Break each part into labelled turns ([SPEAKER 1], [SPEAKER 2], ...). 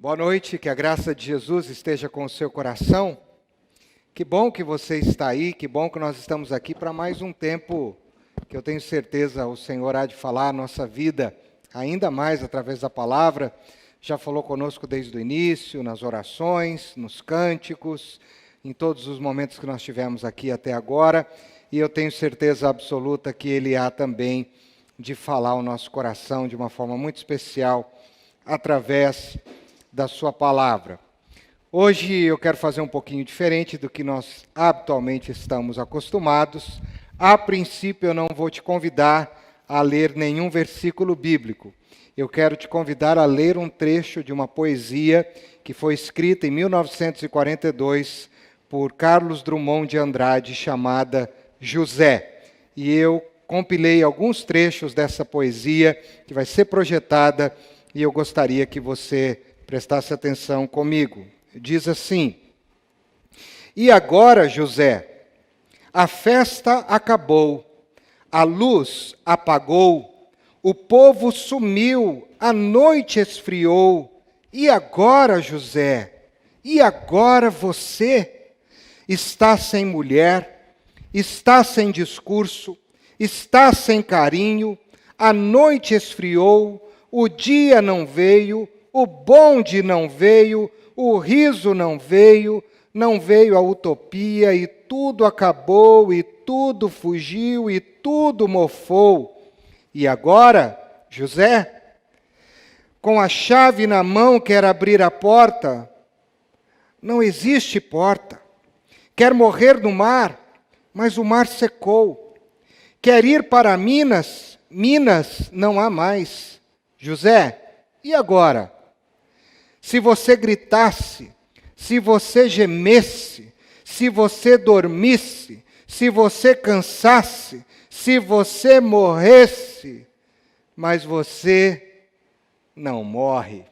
[SPEAKER 1] Boa noite, que a graça de Jesus esteja com o seu coração. Que bom que você está aí, que bom que nós estamos aqui para mais um tempo que eu tenho certeza o Senhor há de falar a nossa vida ainda mais através da palavra. Já falou conosco desde o início, nas orações, nos cânticos, em todos os momentos que nós tivemos aqui até agora, e eu tenho certeza absoluta que Ele há também de falar ao nosso coração de uma forma muito especial através da sua palavra. Hoje eu quero fazer um pouquinho diferente do que nós habitualmente estamos acostumados. A princípio eu não vou te convidar a ler nenhum versículo bíblico. Eu quero te convidar a ler um trecho de uma poesia que foi escrita em 1942 por Carlos Drummond de Andrade, chamada José. E eu compilei alguns trechos dessa poesia que vai ser projetada e eu gostaria que você prestasse atenção comigo. Diz assim: E agora, José, a festa acabou, a luz apagou, o povo sumiu, a noite esfriou. E agora, José, e agora você está sem mulher, está sem discurso, está sem carinho, a noite esfriou, o dia não veio, o bonde não veio, o riso não veio a utopia, e tudo acabou, e tudo fugiu, e tudo mofou. E agora, José, com a chave na mão, quer abrir a porta? Não existe porta. Quer morrer no mar, mas o mar secou. Quer ir para Minas, Minas não há mais. José, e agora? Se você gritasse, se você gemesse, se você dormisse, se você cansasse, se você morresse, mas você não morre.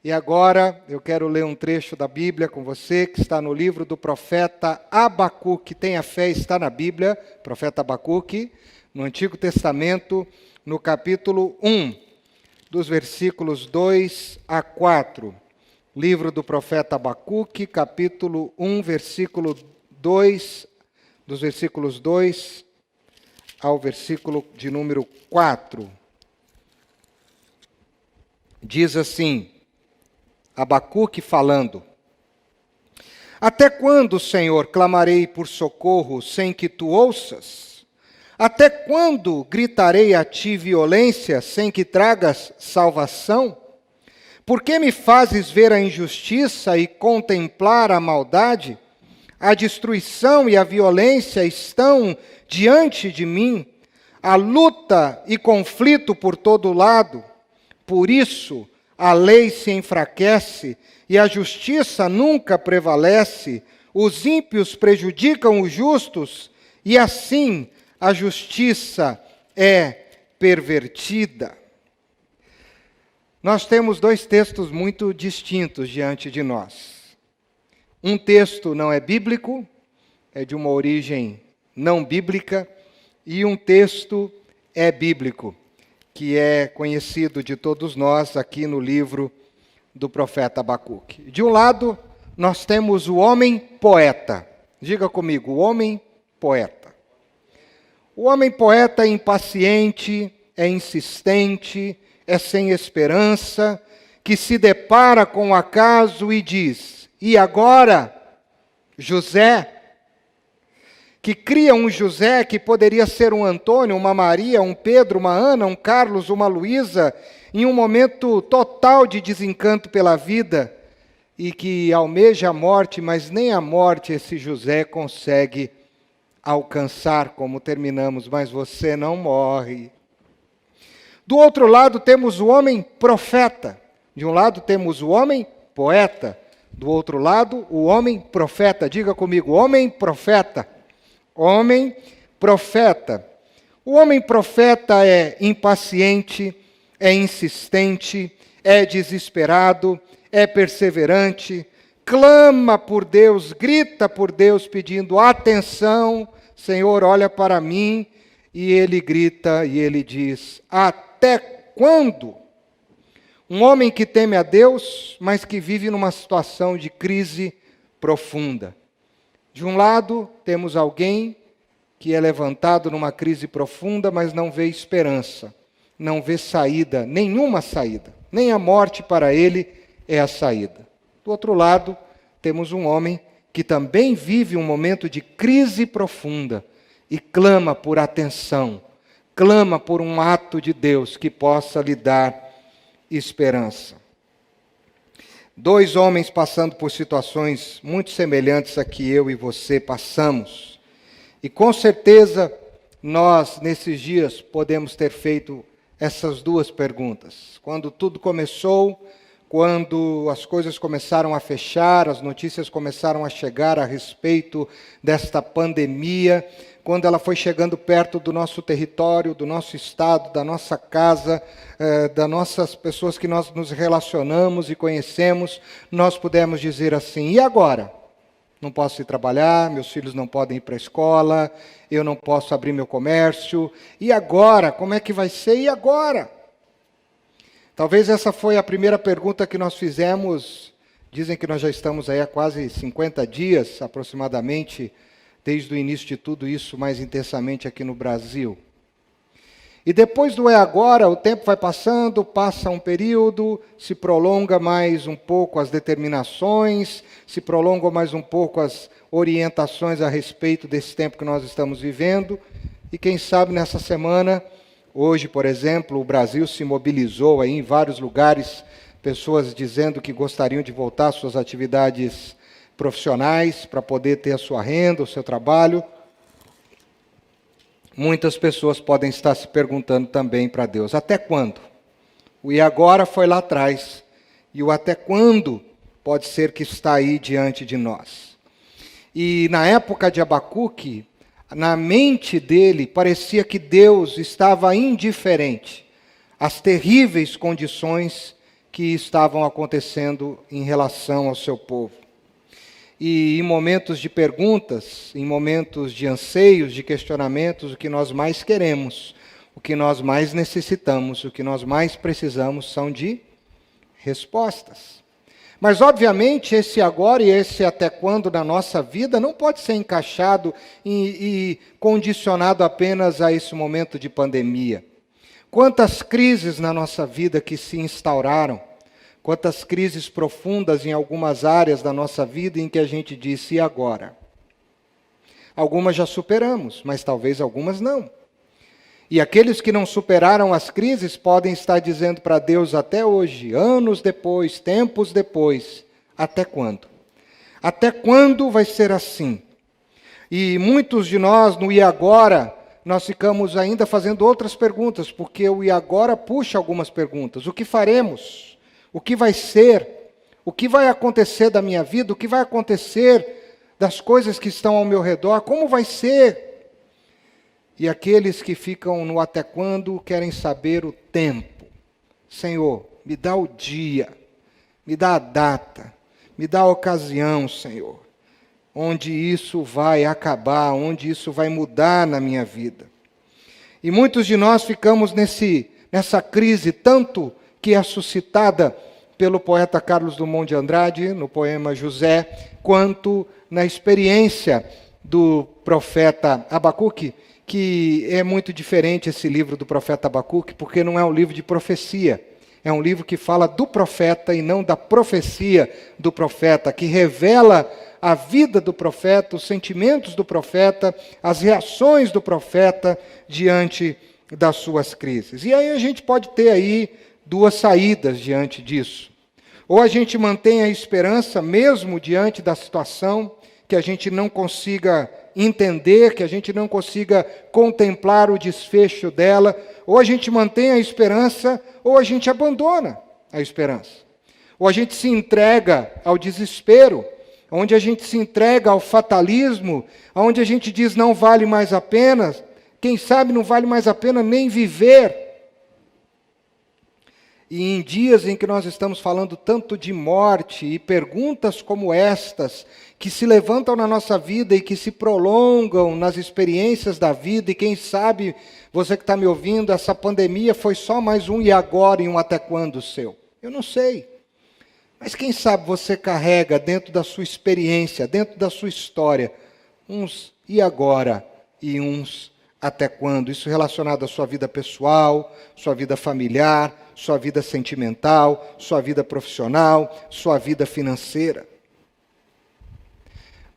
[SPEAKER 1] E agora eu quero ler um trecho da Bíblia com você, que está no livro do profeta Abacuque. Tenha fé, está na Bíblia, profeta Abacuque, no Antigo Testamento, no capítulo 1. Dos versículos 2 a 4. Livro do profeta Abacuque, capítulo 1, versículo 2, dos versículos 2 ao versículo de número 4. Diz assim, Abacuque falando: Até quando, Senhor, clamarei por socorro sem que tu ouças? Até quando gritarei a ti violência sem que tragas salvação? Por que me fazes ver a injustiça e contemplar a maldade? A destruição e a violência estão diante de mim, a luta e conflito por todo lado. Por isso a lei se enfraquece e a justiça nunca prevalece. Os ímpios prejudicam os justos e assim a justiça é pervertida. Nós temos dois textos muito distintos diante de nós. Um texto não é bíblico, é de uma origem não bíblica, e um texto é bíblico, que é conhecido de todos nós aqui no livro do profeta Abacuque. De um lado, nós temos o homem poeta. Diga comigo, o homem poeta. O homem poeta é impaciente, é insistente, é sem esperança, que se depara com o acaso e diz: E agora, José? Que cria um José que poderia ser um Antônio, uma Maria, um Pedro, uma Ana, um Carlos, uma Luísa, em um momento total de desencanto pela vida, e que almeja a morte, mas nem a morte esse José consegue alcançar, como terminamos, mas você não morre. Do outro lado temos o homem profeta. De um lado temos o homem poeta. Do outro lado, o homem profeta. Diga comigo, homem profeta. Homem profeta. O homem profeta é impaciente, é insistente, é desesperado, é perseverante, clama por Deus, grita por Deus pedindo atenção, Senhor, olha para mim, e ele grita e ele diz: até quando? Um homem que teme a Deus, mas que vive numa situação de crise profunda. De um lado, temos alguém que é levantado numa crise profunda, mas não vê esperança, não vê saída, nenhuma saída, nem a morte para ele é a saída. Do outro lado, temos um homem que também vive um momento de crise profunda e clama por atenção, clama por um ato de Deus que possa lhe dar esperança. Dois homens passando por situações muito semelhantes a que eu e você passamos. E com certeza nós, nesses dias, podemos ter feito essas duas perguntas. Quando tudo começou, quando as coisas começaram a fechar, as notícias começaram a chegar a respeito desta pandemia, quando ela foi chegando perto do nosso território, do nosso estado, da nossa casa, das nossas pessoas que nós nos relacionamos e conhecemos, nós pudemos dizer assim: e agora? Não posso ir trabalhar, meus filhos não podem ir para a escola, eu não posso abrir meu comércio, e agora? Como é que vai ser? E agora? Talvez essa foi a primeira pergunta que nós fizemos. Dizem que nós já estamos aí há quase 50 dias, aproximadamente, desde o início de tudo isso, mais intensamente aqui no Brasil. E depois do agora, o tempo vai passando, passa um período, se prolonga mais um pouco as determinações, se prolongam mais um pouco as orientações a respeito desse tempo que nós estamos vivendo. E quem sabe nessa semana, hoje, por exemplo, o Brasil se mobilizou aí em vários lugares, pessoas dizendo que gostariam de voltar às suas atividades profissionais para poder ter a sua renda, o seu trabalho. Muitas pessoas podem estar se perguntando também para Deus: até quando? O e agora foi lá atrás, e o até quando pode ser que está aí diante de nós. E na época de Abacuque, na mente dele, parecia que Deus estava indiferente às terríveis condições que estavam acontecendo em relação ao seu povo. E em momentos de perguntas, em momentos de anseios, de questionamentos, o que nós mais queremos, o que nós mais necessitamos, o que nós mais precisamos são de respostas. Mas, obviamente, esse agora e esse até quando na nossa vida não pode ser encaixado e condicionado apenas a esse momento de pandemia. Quantas crises na nossa vida que se instauraram, quantas crises profundas em algumas áreas da nossa vida em que a gente disse: e agora? Algumas já superamos, mas talvez algumas não. E aqueles que não superaram as crises podem estar dizendo para Deus até hoje, anos depois, tempos depois: até quando? Até quando vai ser assim? E muitos de nós, no e agora, nós ficamos ainda fazendo outras perguntas, porque o e agora puxa algumas perguntas. O que faremos? O que vai ser? O que vai acontecer da minha vida? O que vai acontecer das coisas que estão ao meu redor? Como vai ser? E aqueles que ficam no até quando querem saber o tempo. Senhor, me dá o dia, me dá a data, me dá a ocasião, Senhor, onde isso vai acabar, onde isso vai mudar na minha vida. E muitos de nós ficamos nessa crise, tanto que é suscitada pelo poeta Carlos Drummond de Andrade, no poema José, quanto na experiência do profeta Abacuque, que é muito diferente esse livro do profeta Abacuque, porque não é um livro de profecia, é um livro que fala do profeta e não da profecia do profeta, que revela a vida do profeta, os sentimentos do profeta, as reações do profeta diante das suas crises. E aí a gente pode ter aí duas saídas diante disso. Ou a gente mantém a esperança mesmo diante da situação, que a gente não consiga entender, que a gente não consiga contemplar o desfecho dela, ou a gente mantém a esperança, ou a gente abandona a esperança. Ou a gente se entrega ao desespero, onde a gente se entrega ao fatalismo, onde a gente diz não vale mais a pena, quem sabe não vale mais a pena nem viver. E em dias em que nós estamos falando tanto de morte e perguntas como estas, que se levantam na nossa vida e que se prolongam nas experiências da vida, e quem sabe, você que está me ouvindo, essa pandemia foi só mais um e agora e um até quando seu. Eu não sei. Mas quem sabe você carrega dentro da sua experiência, dentro da sua história, uns e agora e uns até quando? Isso relacionado à sua vida pessoal, sua vida familiar, sua vida sentimental, sua vida profissional, sua vida financeira.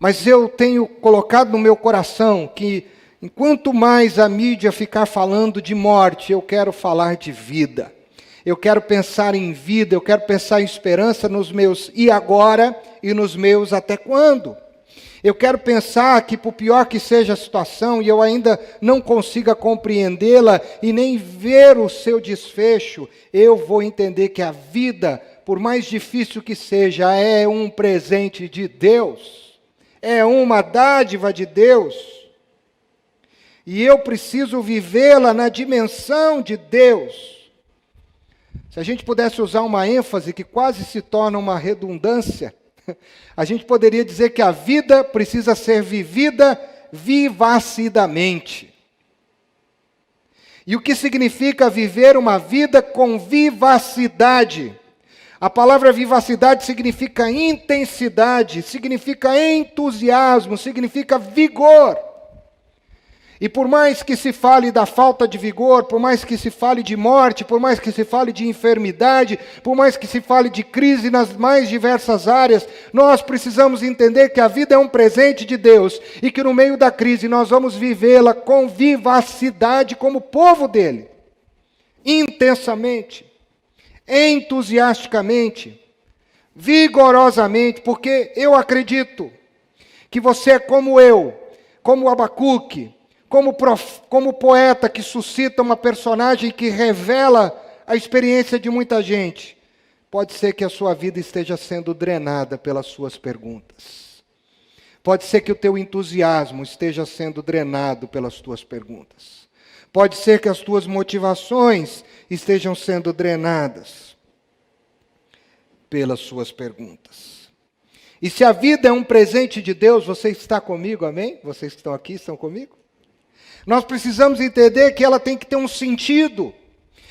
[SPEAKER 1] Mas eu tenho colocado no meu coração que, enquanto mais a mídia ficar falando de morte, eu quero falar de vida. Eu quero pensar em vida, eu quero pensar em esperança nos meus e agora e nos meus até quando. Eu quero pensar que, por pior que seja a situação, e eu ainda não consiga compreendê-la e nem ver o seu desfecho, eu vou entender que a vida, por mais difícil que seja, é um presente de Deus, é uma dádiva de Deus. E eu preciso vivê-la na dimensão de Deus. Se a gente pudesse usar uma ênfase que quase se torna uma redundância, a gente poderia dizer que a vida precisa ser vivida vivacidamente. E o que significa viver uma vida com vivacidade? A palavra vivacidade significa intensidade, significa entusiasmo, significa vigor. E por mais que se fale da falta de vigor, por mais que se fale de morte, por mais que se fale de enfermidade, por mais que se fale de crise nas mais diversas áreas, nós precisamos entender que a vida é um presente de Deus e que no meio da crise nós vamos vivê-la com vivacidade como povo dele, intensamente, entusiasticamente, vigorosamente, porque eu acredito que você é como eu, como Abacuque, como poeta que suscita uma personagem que revela a experiência de muita gente. Pode ser que a sua vida esteja sendo drenada pelas suas perguntas. Pode ser que o teu entusiasmo esteja sendo drenado pelas tuas perguntas. Pode ser que as tuas motivações estejam sendo drenadas pelas suas perguntas. E se a vida é um presente de Deus, você está comigo, amém? Vocês que estão aqui estão comigo? Nós precisamos entender que ela tem que ter um sentido,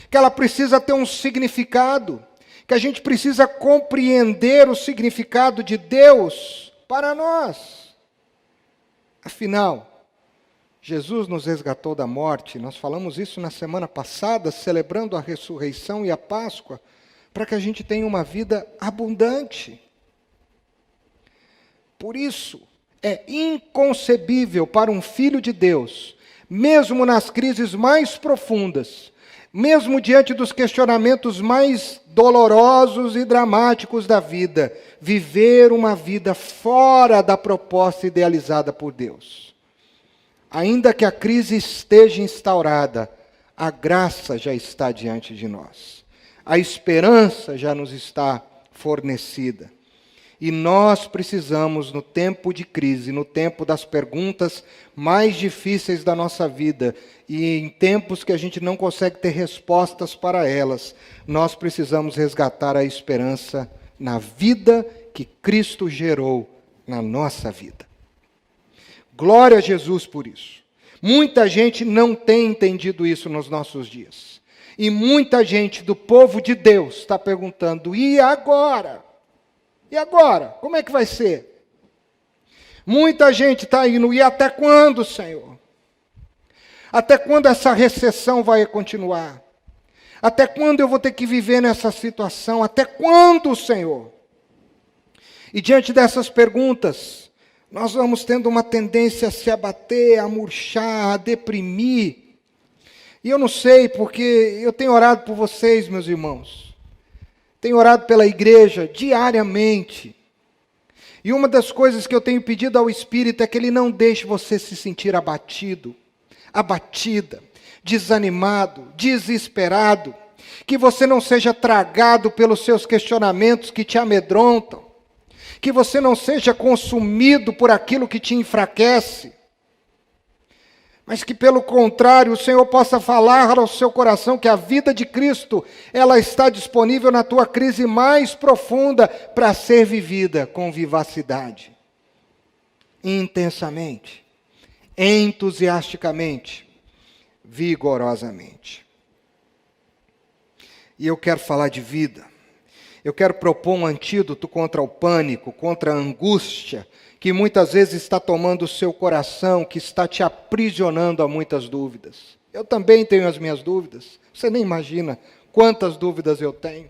[SPEAKER 1] que ela precisa ter um significado, que a gente precisa compreender o significado de Deus para nós. Afinal, Jesus nos resgatou da morte, nós falamos isso na semana passada, celebrando a ressurreição e a Páscoa, para que a gente tenha uma vida abundante. Por isso, é inconcebível para um filho de Deus, mesmo nas crises mais profundas, mesmo diante dos questionamentos mais dolorosos e dramáticos da vida, viver uma vida fora da proposta idealizada por Deus. Ainda que a crise esteja instaurada, a graça já está diante de nós. A esperança já nos está fornecida. E nós precisamos, no tempo de crise, no tempo das perguntas mais difíceis da nossa vida, e em tempos que a gente não consegue ter respostas para elas, nós precisamos resgatar a esperança na vida que Cristo gerou na nossa vida. Glória a Jesus por isso. Muita gente não tem entendido isso nos nossos dias. E muita gente do povo de Deus está perguntando, e agora? E agora? Como é que vai ser? Muita gente está indo, e até quando, Senhor? Até quando essa recessão vai continuar? Até quando eu vou ter que viver nessa situação? Até quando, Senhor? E diante dessas perguntas, nós vamos tendo uma tendência a se abater, a murchar, a deprimir. E eu não sei, porque eu tenho orado por vocês, meus irmãos. Tenho orado pela igreja diariamente. E uma das coisas que eu tenho pedido ao Espírito é que Ele não deixe você se sentir abatido, abatida, desanimado, desesperado. Que você não seja tragado pelos seus questionamentos que te amedrontam. Que você não seja consumido por aquilo que te enfraquece. Mas que, pelo contrário, o Senhor possa falar ao seu coração que a vida de Cristo, ela está disponível na tua crise mais profunda para ser vivida com vivacidade, intensamente, entusiasticamente, vigorosamente. E eu quero falar de vida. Eu quero propor um antídoto contra o pânico, contra a angústia, que muitas vezes está tomando o seu coração, que está te aprisionando a muitas dúvidas. Eu também tenho as minhas dúvidas. Você nem imagina quantas dúvidas eu tenho.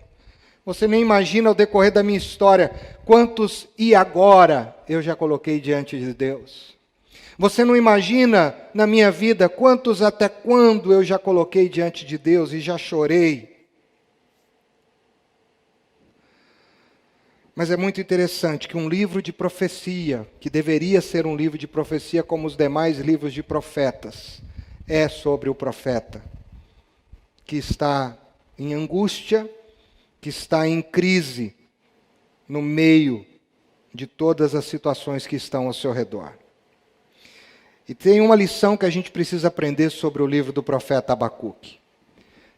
[SPEAKER 1] Você nem imagina ao decorrer da minha história quantos e agora eu já coloquei diante de Deus. Você não imagina na minha vida quantos até quando eu já coloquei diante de Deus e já chorei. Mas é muito interessante que um livro de profecia, que deveria ser um livro de profecia como os demais livros de profetas, é sobre o profeta que está em angústia, que está em crise no meio de todas as situações que estão ao seu redor. E tem uma lição que a gente precisa aprender sobre o livro do profeta Abacuque.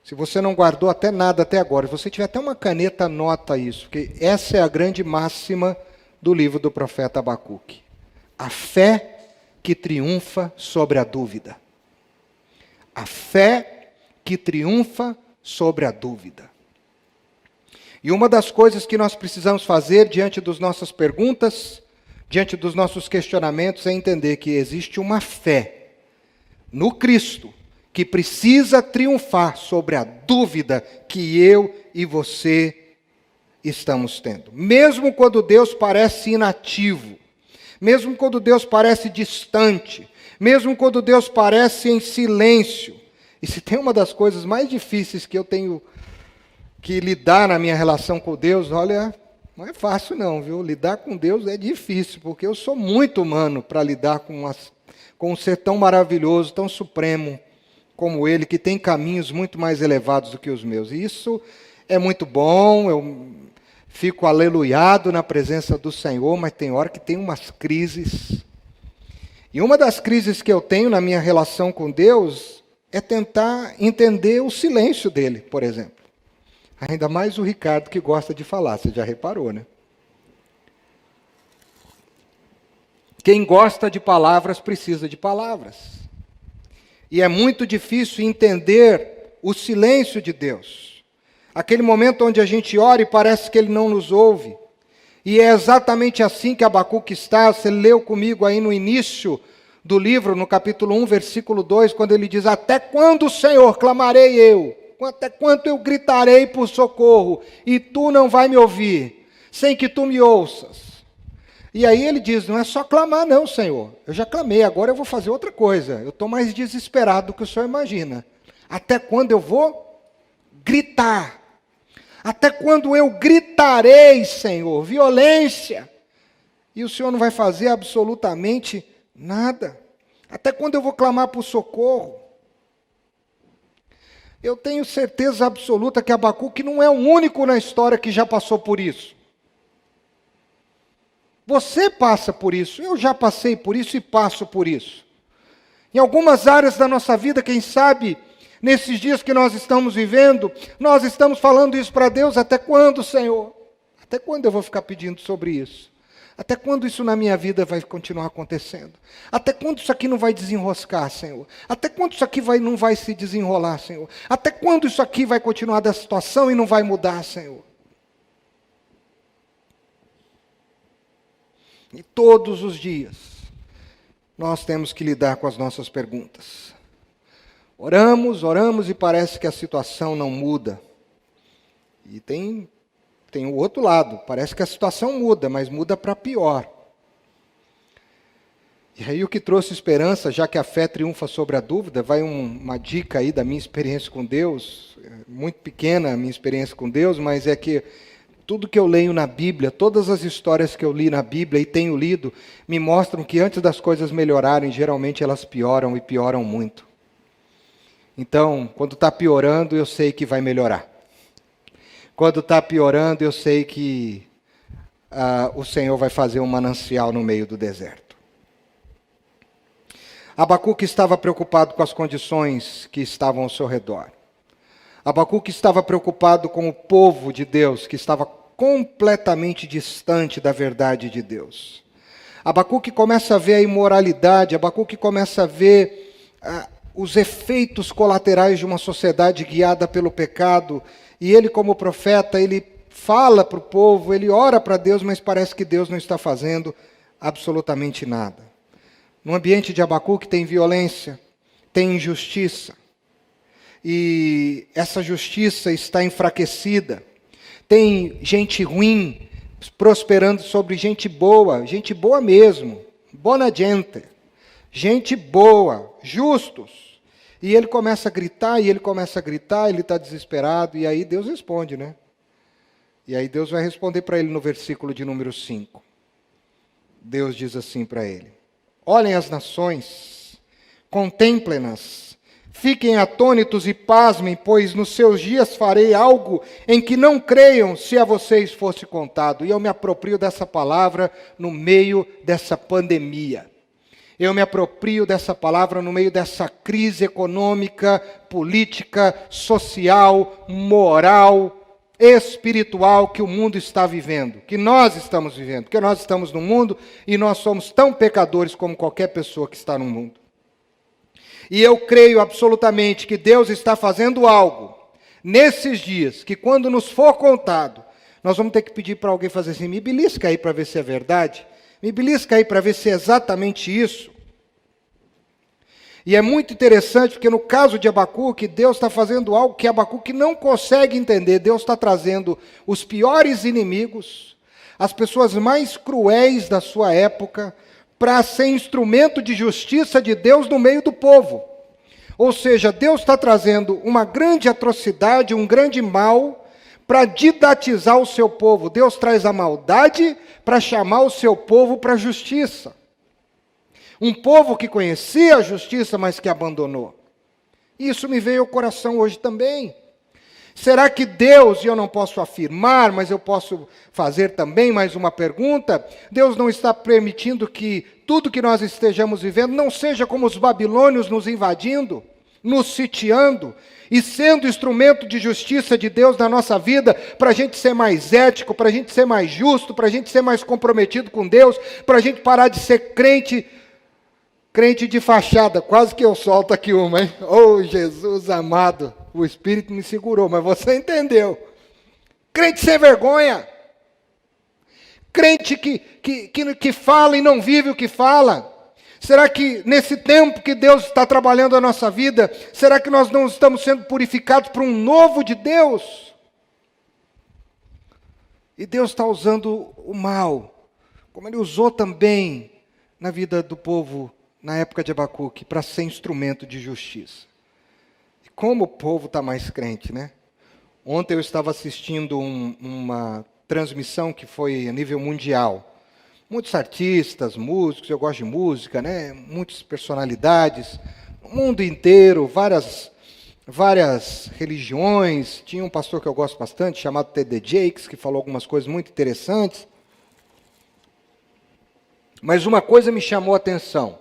[SPEAKER 1] Se você não guardou até nada até agora, se você tiver até uma caneta, anota isso, porque essa é a grande máxima do livro do profeta Abacuque. A fé que triunfa sobre a dúvida. A fé que triunfa sobre a dúvida. E uma das coisas que nós precisamos fazer diante das nossas perguntas, diante dos nossos questionamentos, é entender que existe uma fé no Cristo que precisa triunfar sobre a dúvida que eu e você estamos tendo. Mesmo quando Deus parece inativo, mesmo quando Deus parece distante, mesmo quando Deus parece em silêncio. E se tem uma das coisas mais difíceis que eu tenho que lidar na minha relação com Deus, olha, não é fácil não, viu? Lidar com Deus é difícil, porque eu sou muito humano para lidar com um ser tão maravilhoso, tão supremo como Ele, que tem caminhos muito mais elevados do que os meus. E isso é muito bom, eu fico aleluiado na presença do Senhor, mas tem hora que tem umas crises. E uma das crises que eu tenho na minha relação com Deus é tentar entender o silêncio dele, por exemplo. Ainda mais o Ricardo que gosta de falar, você já reparou, né? Quem gosta de palavras precisa de palavras. E é muito difícil entender o silêncio de Deus. Aquele momento onde a gente ora e parece que Ele não nos ouve. E é exatamente assim que Abacuque está. Você leu comigo aí no início do livro, no capítulo 1, versículo 2, quando ele diz: até quando, Senhor, clamarei eu? Até quando eu gritarei por socorro? E tu não vai me ouvir, sem que tu me ouças. E aí ele diz: não é só clamar não, Senhor. Eu já clamei, agora eu vou fazer outra coisa. Eu estou mais desesperado do que o Senhor imagina. Até quando eu vou gritar? Até quando eu gritarei, Senhor? Violência. E o Senhor não vai fazer absolutamente nada. Até quando eu vou clamar por socorro? Eu tenho certeza absoluta que Abacuque não é o único na história que já passou por isso. Você passa por isso, eu já passei por isso e passo por isso. Em algumas áreas da nossa vida, quem sabe, nesses dias que nós estamos vivendo, nós estamos falando isso para Deus: até quando, Senhor? Até quando eu vou ficar pedindo sobre isso? Até quando isso na minha vida vai continuar acontecendo? Até quando isso aqui não vai desenroscar, Senhor? Até quando isso aqui não vai se desenrolar, Senhor? Até quando isso aqui vai continuar da situação e não vai mudar, Senhor? E todos os dias, nós temos que lidar com as nossas perguntas. Oramos, oramos e parece que a situação não muda. E tem o outro lado, parece que a situação muda, mas muda para pior. E aí o que trouxe esperança, já que a fé triunfa sobre a dúvida, vai uma dica aí da minha experiência com Deus, muito pequena a minha experiência com Deus, mas é que tudo que eu leio na Bíblia, todas as histórias que eu li na Bíblia e tenho lido, me mostram que antes das coisas melhorarem, geralmente elas pioram e pioram muito. Então, quando está piorando, eu sei que vai melhorar. Quando está piorando, eu sei que o Senhor vai fazer um manancial no meio do deserto. Abacuque estava preocupado com as condições que estavam ao seu redor. Abacuque estava preocupado com o povo de Deus, que estava completamente distante da verdade de Deus. Abacuque começa a ver a imoralidade, Abacuque começa a ver os efeitos colaterais de uma sociedade guiada pelo pecado, e ele, como profeta, ele fala para o povo, ele ora para Deus, mas parece que Deus não está fazendo absolutamente nada. No ambiente de Abacuque tem violência, tem injustiça. E essa justiça está enfraquecida. Tem gente ruim prosperando sobre gente boa mesmo, bona gente, gente boa, justos. E ele começa a gritar, ele está desesperado, e aí Deus responde, né? E aí Deus vai responder para ele no versículo de número 5. Deus diz assim para ele: olhem as nações, contemplem-nas, fiquem atônitos e pasmem, pois nos seus dias farei algo em que não creiam se a vocês fosse contado. E eu me aproprio dessa palavra no meio dessa pandemia. Eu me aproprio dessa palavra no meio dessa crise econômica, política, social, moral, espiritual que o mundo está vivendo, que nós estamos vivendo, porque nós estamos no mundo e nós somos tão pecadores como qualquer pessoa que está no mundo. E eu creio absolutamente que Deus está fazendo algo nesses dias, que quando nos for contado, nós vamos ter que pedir para alguém fazer assim: me belisca aí para ver se é verdade, me belisca aí para ver se é exatamente isso. E é muito interessante, porque no caso de Abacuque, Deus está fazendo algo que Abacuque não consegue entender. Deus está trazendo os piores inimigos, as pessoas mais cruéis da sua época, para ser instrumento de justiça de Deus no meio do povo. Ou seja, Deus está trazendo uma grande atrocidade, um grande mal, para didatizar o seu povo. Deus traz a maldade para chamar o seu povo para a justiça. Um povo que conhecia a justiça, mas que abandonou. Isso me veio ao coração hoje também. Será que Deus, e eu não posso afirmar, mas eu posso fazer também mais uma pergunta, Deus não está permitindo que tudo que nós estejamos vivendo não seja como os babilônios nos invadindo, nos sitiando, e sendo instrumento de justiça de Deus na nossa vida, para a gente ser mais ético, para a gente ser mais justo, para a gente ser mais comprometido com Deus, para a gente parar de ser crente de fachada. Quase que eu solto aqui uma, hein? Oh, Jesus amado, o Espírito me segurou, mas você entendeu. Crente sem vergonha. Crente que fala e não vive o que fala. Será que nesse tempo que Deus está trabalhando a nossa vida, será que nós não estamos sendo purificados por um novo de Deus? E Deus está usando o mal, como Ele usou também na vida do povo na época de Abacuque, para ser instrumento de justiça. E como o povo está mais crente, né? Ontem eu estava assistindo uma transmissão que foi a nível mundial. Muitos artistas, músicos, eu gosto de música, né? Muitas personalidades, o mundo inteiro, várias religiões. Tinha um pastor que eu gosto bastante, chamado T.D. Jakes, que falou algumas coisas muito interessantes. Mas uma coisa me chamou a atenção,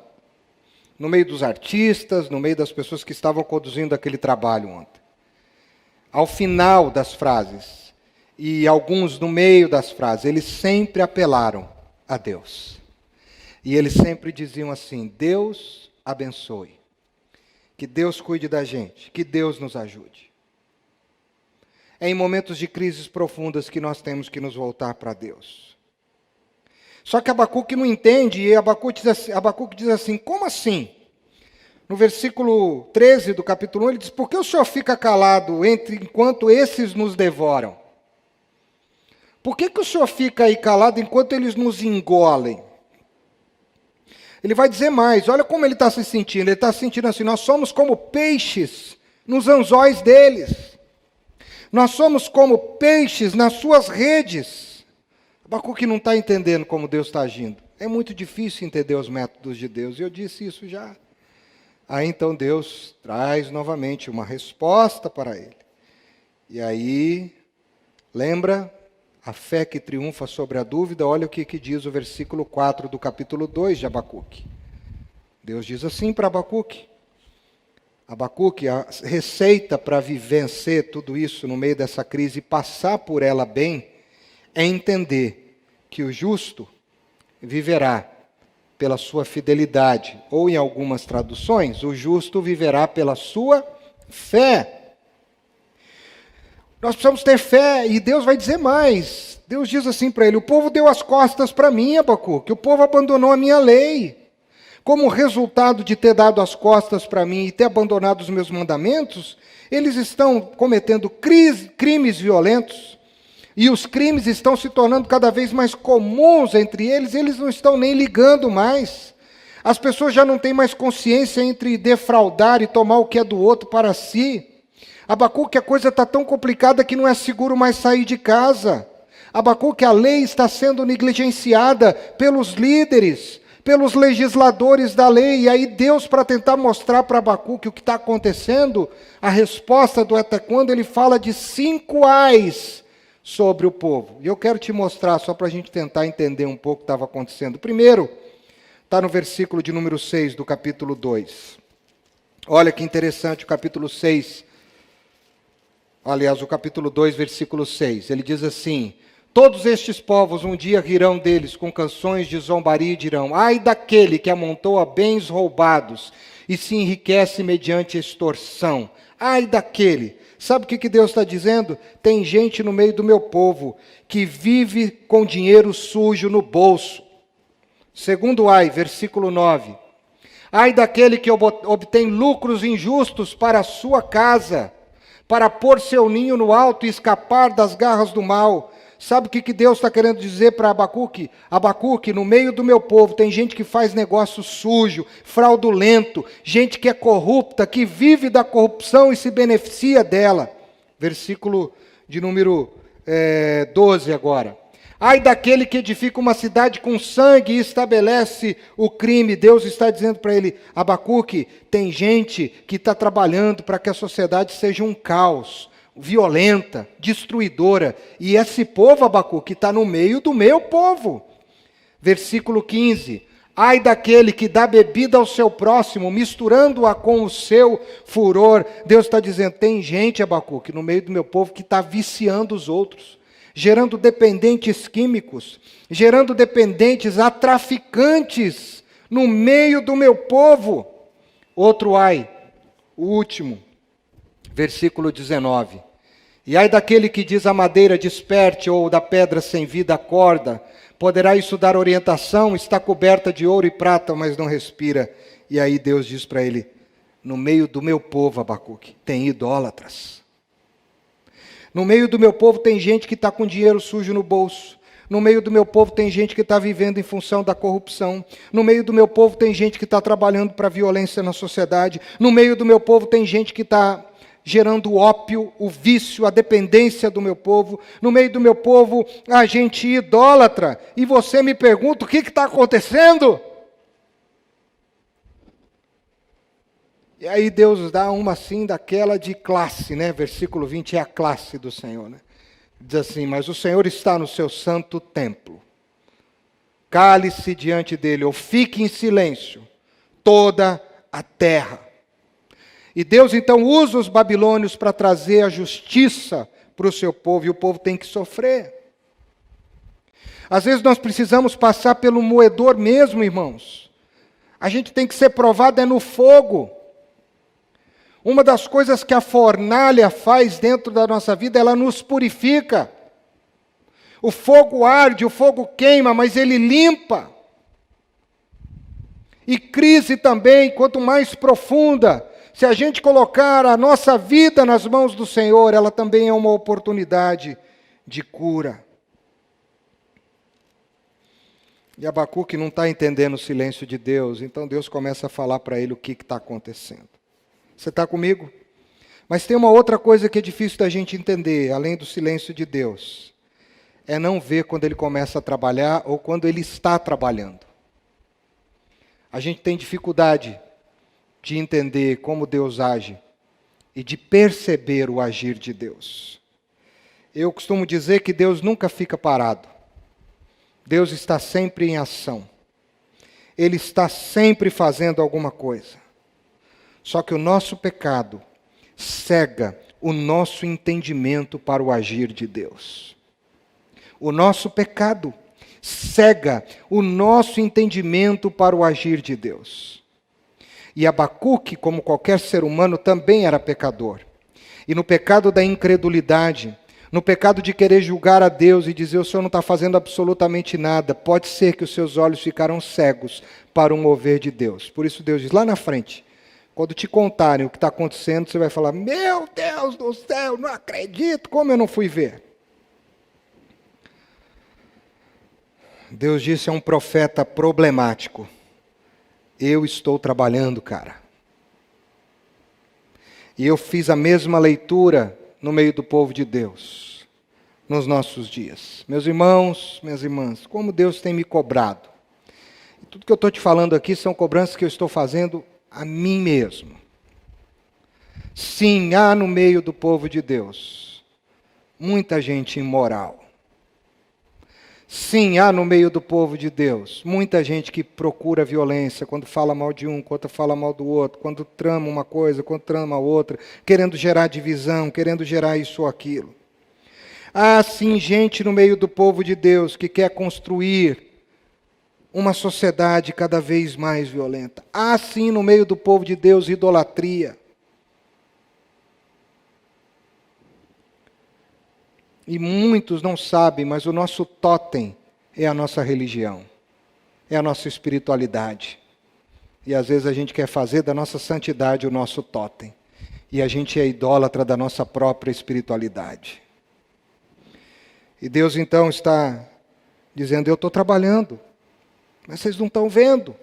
[SPEAKER 1] no meio dos artistas, no meio das pessoas que estavam conduzindo aquele trabalho ontem. Ao final das frases, e alguns no meio das frases, eles sempre apelaram a Deus. E eles sempre diziam assim: Deus abençoe, que Deus cuide da gente, que Deus nos ajude. É em momentos de crises profundas que nós temos que nos voltar para Deus. Só que Abacuque não entende, e Abacuque diz assim: como assim? No versículo 13 do capítulo 1, ele diz: por que o Senhor fica calado enquanto esses nos devoram? Por que o Senhor fica aí calado enquanto eles nos engolem? Ele vai dizer mais, olha como ele está se sentindo. Ele está se sentindo assim: nós somos como peixes nos anzóis deles. Nós somos como peixes nas suas redes. Abacuque não está entendendo como Deus está agindo. É muito difícil entender os métodos de Deus, e eu disse isso já. Aí então Deus traz novamente uma resposta para ele. E aí, lembra, a fé que triunfa sobre a dúvida, olha o que diz o versículo 4 do capítulo 2 de Abacuque. Deus diz assim para Abacuque: Abacuque, a receita para vencer tudo isso no meio dessa crise e passar por ela bem, é entender que o justo viverá pela sua fidelidade, ou em algumas traduções, o justo viverá pela sua fé. Nós precisamos ter fé, e Deus vai dizer mais. Deus diz assim para ele: o povo deu as costas para mim, Abacuque, o povo abandonou a minha lei. Como resultado de ter dado as costas para mim e ter abandonado os meus mandamentos, eles estão cometendo crimes violentos, e os crimes estão se tornando cada vez mais comuns entre eles não estão nem ligando mais. As pessoas já não têm mais consciência entre defraudar e tomar o que é do outro para si. Abacuque, a coisa está tão complicada que não é seguro mais sair de casa. Abacuque, a lei está sendo negligenciada pelos líderes, pelos legisladores da lei. E aí Deus, para tentar mostrar para Abacuque o que está acontecendo, a resposta do até quando, ele fala de 5 ais sobre o povo. E eu quero te mostrar, só para a gente tentar entender um pouco o que estava acontecendo. Primeiro, está no versículo de número 6 do capítulo 2. Olha que interessante o capítulo 6. Aliás, o capítulo 2, versículo 6. Ele diz assim: todos estes povos um dia rirão deles com canções de zombaria e dirão: ai daquele que amontoa bens roubados e se enriquece mediante extorsão. Ai daquele. Sabe o que Deus está dizendo? Tem gente no meio do meu povo que vive com dinheiro sujo no bolso. Segundo ai, versículo 9. Ai daquele que obtém lucros injustos para a sua casa, para pôr seu ninho no alto e escapar das garras do mal. Sabe o que Deus está querendo dizer para Abacuque? Abacuque, no meio do meu povo tem gente que faz negócio sujo, fraudulento, gente que é corrupta, que vive da corrupção e se beneficia dela. Versículo de número 12 agora. Ai daquele que edifica uma cidade com sangue e estabelece o crime. Deus está dizendo para ele: Abacuque, tem gente que está trabalhando para que a sociedade seja um caos, violenta, destruidora. E esse povo, Abacuque, está no meio do meu povo. Versículo 15. Ai daquele que dá bebida ao seu próximo, misturando-a com o seu furor. Deus está dizendo: tem gente, Abacuque, no meio do meu povo que está viciando os outros, gerando dependentes químicos, gerando dependentes a traficantes no meio do meu povo. Outro ai, o último, versículo 19. E ai daquele que diz à madeira desperte, ou da pedra sem vida acorda, poderá isso dar orientação, está coberta de ouro e prata, mas não respira. E aí Deus diz para ele: no meio do meu povo, Abacuque, tem idólatras. No meio do meu povo tem gente que está com dinheiro sujo no bolso. No meio do meu povo tem gente que está vivendo em função da corrupção. No meio do meu povo tem gente que está trabalhando para a violência na sociedade. No meio do meu povo tem gente que está gerando o ópio, o vício, a dependência do meu povo. No meio do meu povo a gente idólatra. E você me pergunta: o que está acontecendo? E aí Deus dá uma assim, daquela de classe, né? Versículo 20 é a classe do Senhor, né? Diz assim: mas o Senhor está no seu santo templo. Cale-se diante dele, ou fique em silêncio, toda a terra. E Deus então usa os babilônios para trazer a justiça para o seu povo, e o povo tem que sofrer. Às vezes nós precisamos passar pelo moedor mesmo, irmãos. A gente tem que ser provado no fogo. Uma das coisas que a fornalha faz dentro da nossa vida, ela nos purifica. O fogo arde, o fogo queima, mas ele limpa. E crise também, quanto mais profunda, se a gente colocar a nossa vida nas mãos do Senhor, ela também é uma oportunidade de cura. E Abacuque não está entendendo o silêncio de Deus, então Deus começa a falar para ele o que está acontecendo. Você está comigo? Mas tem uma outra coisa que é difícil da gente entender, além do silêncio de Deus. É não ver quando ele começa a trabalhar ou quando ele está trabalhando. A gente tem dificuldade de entender como Deus age e de perceber o agir de Deus. Eu costumo dizer que Deus nunca fica parado. Deus está sempre em ação. Ele está sempre fazendo alguma coisa. Só que o nosso pecado cega o nosso entendimento para o agir de Deus. O nosso pecado cega o nosso entendimento para o agir de Deus. E Abacuque, como qualquer ser humano, também era pecador. e no pecado da incredulidade, no pecado de querer julgar a Deus e dizer: o Senhor não está fazendo absolutamente nada, pode ser que os seus olhos ficaram cegos para o mover de Deus. Por isso Deus diz lá na frente, quando te contarem o que está acontecendo, você vai falar: meu Deus do céu, não acredito, como eu não fui ver. Deus disse a um profeta problemático: eu estou trabalhando, cara. E eu fiz a mesma leitura no meio do povo de Deus, nos nossos dias. Meus irmãos, minhas irmãs, como Deus tem me cobrado. E tudo que eu estou te falando aqui são cobranças que eu estou fazendo a mim mesmo. Sim, há no meio do povo de Deus muita gente imoral. Sim, há no meio do povo de Deus muita gente que procura violência, quando fala mal de um, quando fala mal do outro, quando trama uma coisa, quando trama outra, querendo gerar divisão, querendo gerar isso ou aquilo. Há sim gente no meio do povo de Deus que quer construir uma sociedade cada vez mais violenta. Há sim no meio do povo de Deus idolatria. E muitos não sabem, mas o nosso tótem é a nossa religião, é a nossa espiritualidade. E às vezes a gente quer fazer da nossa santidade o nosso tótem. E a gente é idólatra da nossa própria espiritualidade. E Deus então está dizendo: eu estou trabalhando, mas vocês não estão vendo.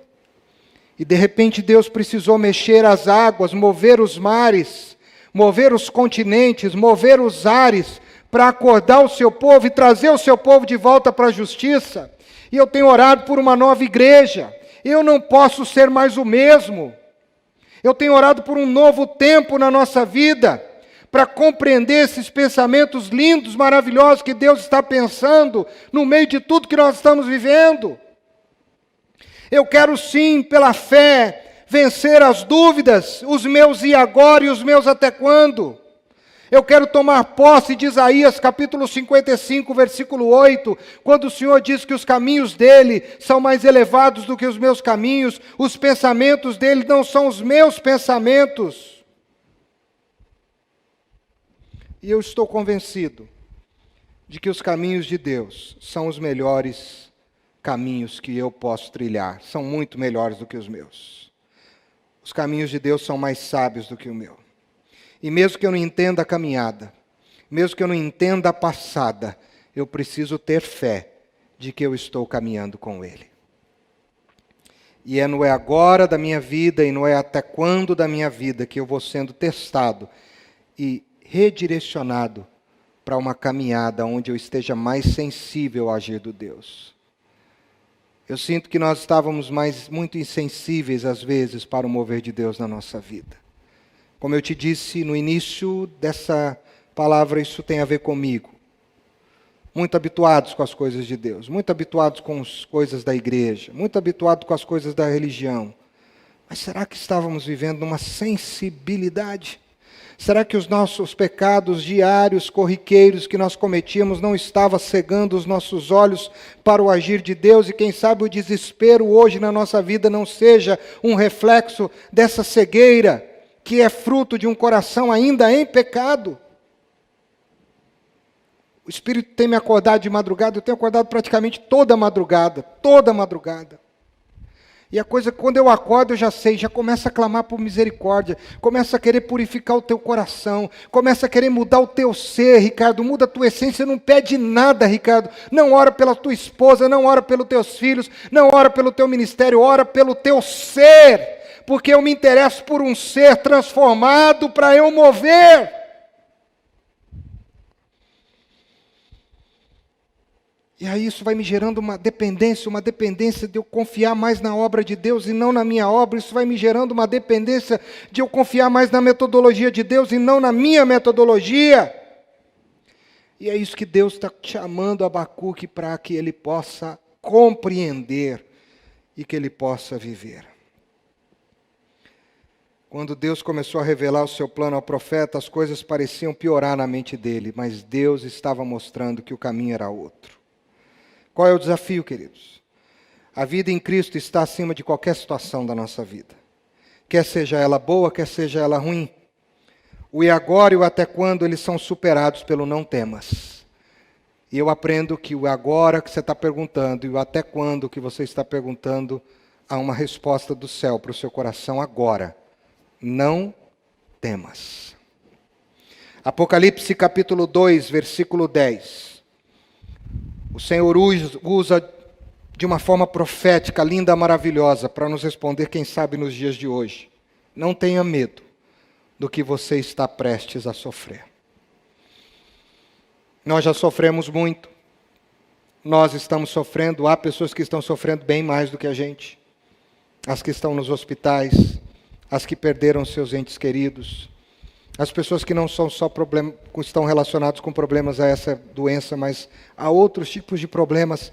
[SPEAKER 1] E de repente Deus precisou mexer as águas, mover os mares, mover os continentes, mover os ares, para acordar o seu povo e trazer o seu povo de volta para a justiça. E eu tenho orado por uma nova igreja. Eu não posso ser mais o mesmo. Eu tenho orado por um novo tempo na nossa vida, para compreender esses pensamentos lindos, maravilhosos que Deus está pensando no meio de tudo que nós estamos vivendo. Eu quero sim, pela fé, vencer as dúvidas, os meus e agora e os meus até quando. Eu quero tomar posse de Isaías capítulo 55, versículo 8, quando o Senhor diz que os caminhos dele são mais elevados do que os meus caminhos, os pensamentos dele não são os meus pensamentos. E eu estou convencido de que os caminhos de Deus são os melhores caminhos que eu posso trilhar, são muito melhores do que os meus. Os caminhos de Deus são mais sábios do que o meu. E mesmo que eu não entenda a caminhada, mesmo que eu não entenda a passada, eu preciso ter fé de que eu estou caminhando com Ele. E não é agora da minha vida e não é até quando da minha vida que eu vou sendo testado e redirecionado para uma caminhada onde eu esteja mais sensível ao agir do Deus. Eu sinto que nós estávamos muito insensíveis às vezes para o mover de Deus na nossa vida. Como eu te disse no início dessa palavra, isso tem a ver comigo. Muito habituados com as coisas de Deus, muito habituados com as coisas da igreja, muito habituados com as coisas da religião. Mas será que estávamos vivendo uma sensibilidade? Será que os nossos pecados diários, corriqueiros que nós cometíamos não estavam cegando os nossos olhos para o agir de Deus? E quem sabe o desespero hoje na nossa vida não seja um reflexo dessa cegueira, que é fruto de um coração ainda em pecado. O Espírito tem me acordado de madrugada, eu tenho acordado praticamente toda madrugada. E a coisa, quando eu acordo, eu já sei, já começa a clamar por misericórdia, começa a querer purificar o teu coração, começa a querer mudar o teu ser, Ricardo, muda a tua essência, não pede nada, Ricardo, não ora pela tua esposa, não ora pelos teus filhos, não ora pelo teu ministério, ora pelo teu ser, porque eu me interesso por um ser transformado para eu mover. E aí isso vai me gerando uma dependência de eu confiar mais na obra de Deus e não na minha obra. Isso vai me gerando uma dependência de eu confiar mais na metodologia de Deus e não na minha metodologia. E é isso que Deus está chamando Abacuque para que ele possa compreender e que ele possa viver. Quando Deus começou a revelar o seu plano ao profeta, as coisas pareciam piorar na mente dele, mas Deus estava mostrando que o caminho era outro. Qual é o desafio, queridos? A vida em Cristo está acima de qualquer situação da nossa vida. Quer seja ela boa, quer seja ela ruim. O e agora e o até quando, eles são superados pelo não temas. E eu aprendo que o agora que você está perguntando e o até quando que você está perguntando, há uma resposta do céu para o seu coração agora. Não temas. Apocalipse capítulo 2, versículo 10. O Senhor usa de uma forma profética, linda, maravilhosa, para nos responder, quem sabe, nos dias de hoje. Não tenha medo do que você está prestes a sofrer. Nós já sofremos muito. Nós estamos sofrendo, há pessoas que estão sofrendo bem mais do que a gente. As que estão nos hospitais, as que perderam seus entes queridos, as pessoas que não são só estão relacionados com problemas a essa doença, mas há outros tipos de problemas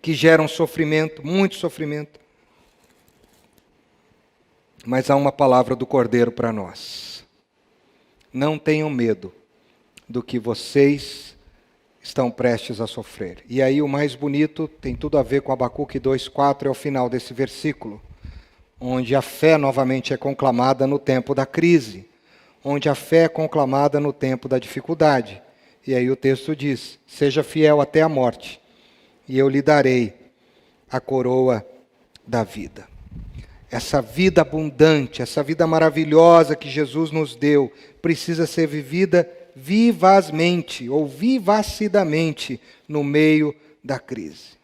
[SPEAKER 1] que geram sofrimento, muito sofrimento. Mas há uma palavra do Cordeiro para nós. Não tenham medo do que vocês estão prestes a sofrer. E aí o mais bonito tem tudo a ver com Abacuque 2,4, é o final desse versículo, onde a fé novamente é conclamada no tempo da crise, onde a fé é conclamada no tempo da dificuldade. E aí o texto diz, seja fiel até a morte, e eu lhe darei a coroa da vida. Essa vida abundante, essa vida maravilhosa que Jesus nos deu, precisa ser vivida vivazmente ou vivacidamente no meio da crise.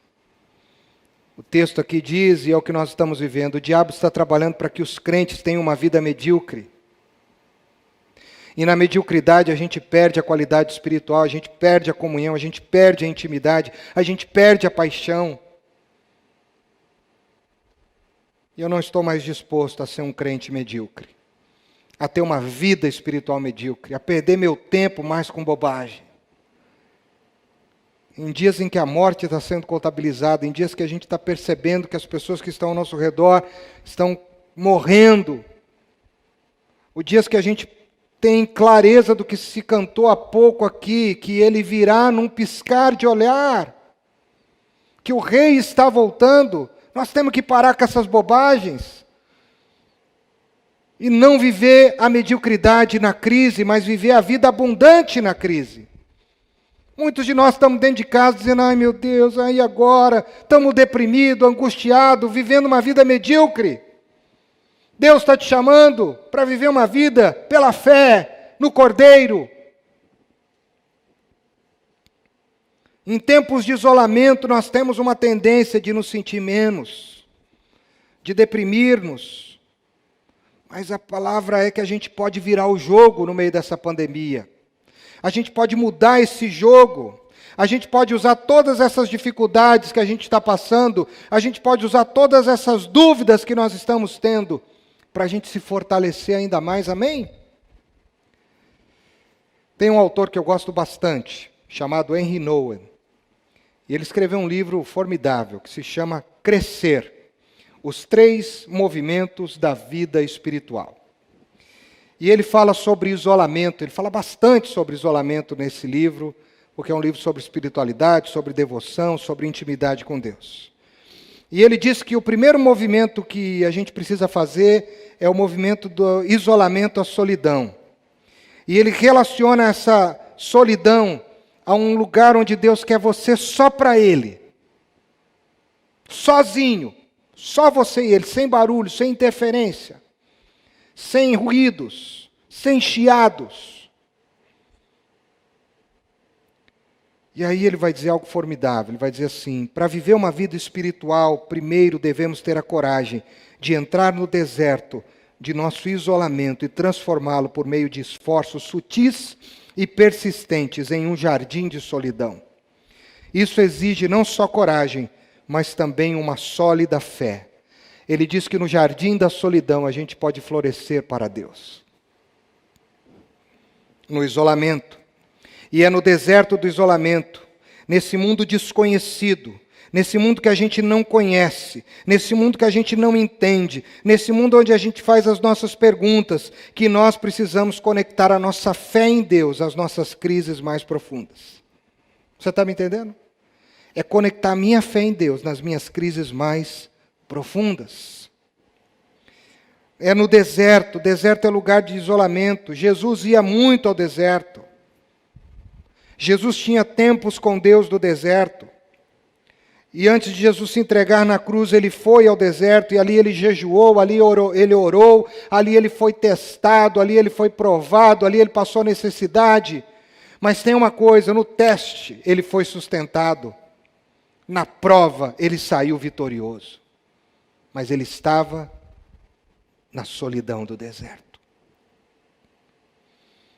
[SPEAKER 1] O texto aqui diz, e é o que nós estamos vivendo, o diabo está trabalhando para que os crentes tenham uma vida medíocre. E na mediocridade a gente perde a qualidade espiritual, a gente perde a comunhão, a gente perde a intimidade, a gente perde a paixão. E eu não estou mais disposto a ser um crente medíocre, a ter uma vida espiritual medíocre, a perder meu tempo mais com bobagem. Em dias em que a morte está sendo contabilizada, em dias que a gente está percebendo que as pessoas que estão ao nosso redor estão morrendo, os dias que a gente tem clareza do que se cantou há pouco aqui, que ele virá num piscar de olhar, que o rei está voltando. Nós temos que parar com essas bobagens e não viver a mediocridade na crise, mas viver a vida abundante na crise. Muitos de nós estamos dentro de casa dizendo, ai meu Deus, aí agora, estamos deprimidos, angustiados, vivendo uma vida medíocre. Deus está te chamando para viver uma vida pela fé no Cordeiro. Em tempos de isolamento, nós temos uma tendência de nos sentir menos, de deprimir-nos. Mas a palavra é que a gente pode virar o jogo no meio dessa pandemia. A gente pode mudar esse jogo. A gente pode usar todas essas dificuldades que a gente está passando. A gente pode usar todas essas dúvidas que nós estamos tendo para a gente se fortalecer ainda mais. Amém? Tem um autor que eu gosto bastante, chamado Henry Nouwen. E ele escreveu um livro formidável, que se chama Crescer, os 3 movimentos da vida espiritual. E ele fala sobre isolamento, ele fala bastante sobre isolamento nesse livro, porque é um livro sobre espiritualidade, sobre devoção, sobre intimidade com Deus. E ele diz que o primeiro movimento que a gente precisa fazer é o movimento do isolamento à solidão. E ele relaciona essa solidão a um lugar onde Deus quer você só para Ele. Sozinho. Só você e Ele, sem barulho, sem interferência. Sem ruídos, sem chiados. E aí ele vai dizer algo formidável. Ele vai dizer assim, para viver uma vida espiritual, primeiro devemos ter a coragem de entrar no deserto de nosso isolamento e transformá-lo por meio de esforços sutis e persistentes em um jardim de solidão. Isso exige não só coragem, mas também uma sólida fé. Ele diz que no jardim da solidão a gente pode florescer para Deus. No isolamento. E é no deserto do isolamento, nesse mundo desconhecido, nesse mundo que a gente não conhece, nesse mundo que a gente não entende, nesse mundo onde a gente faz as nossas perguntas, que nós precisamos conectar a nossa fé em Deus às nossas crises mais profundas. Você está me entendendo? É conectar a minha fé em Deus nas minhas crises mais profundas. é no deserto. O deserto é lugar de isolamento. Jesus ia muito ao deserto. Jesus tinha tempos com Deus do deserto. E antes de Jesus se entregar na cruz, ele foi ao deserto e ali ele jejuou, ali ele orou, ali ele foi testado, ali ele foi provado, ali ele passou necessidade. Mas tem uma coisa, no teste ele foi sustentado. Na prova ele saiu vitorioso. Mas ele estava na solidão do deserto.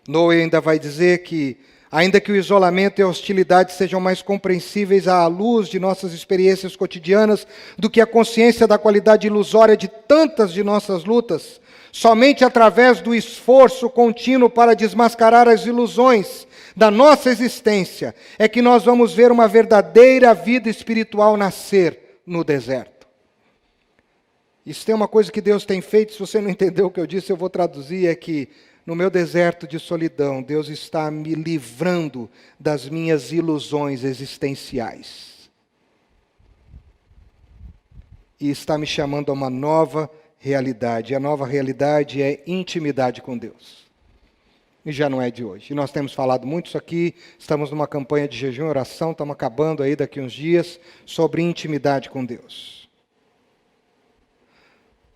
[SPEAKER 1] Noé ainda vai dizer que, ainda que o isolamento e a hostilidade sejam mais compreensíveis à luz de nossas experiências cotidianas do que a consciência da qualidade ilusória de tantas de nossas lutas, somente através do esforço contínuo para desmascarar as ilusões da nossa existência é que nós vamos ver uma verdadeira vida espiritual nascer no deserto. Isso tem uma coisa que Deus tem feito, se você não entendeu o que eu disse, eu vou traduzir, é que no meu deserto de solidão, Deus está me livrando das minhas ilusões existenciais. E está me chamando a uma nova realidade. E a nova realidade é intimidade com Deus. E já não é de hoje. E nós temos falado muito isso aqui, estamos numa campanha de jejum e oração, estamos acabando aí daqui uns dias, sobre intimidade com Deus.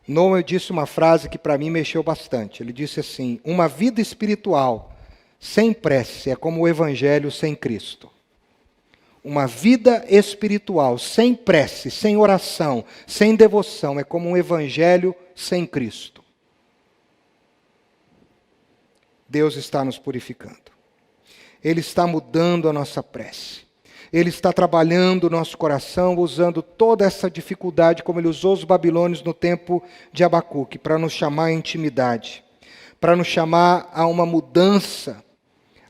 [SPEAKER 1] Noé disse uma frase que para mim mexeu bastante. Ele disse assim: uma vida espiritual sem prece é como o evangelho sem Cristo. Uma vida espiritual sem prece, sem oração, sem devoção é como um evangelho sem Cristo. Deus está nos purificando. Ele está mudando a nossa prece. Ele está trabalhando o nosso coração, usando toda essa dificuldade, como ele usou os babilônios no tempo de Abacuque, para nos chamar à intimidade, para nos chamar a uma mudança,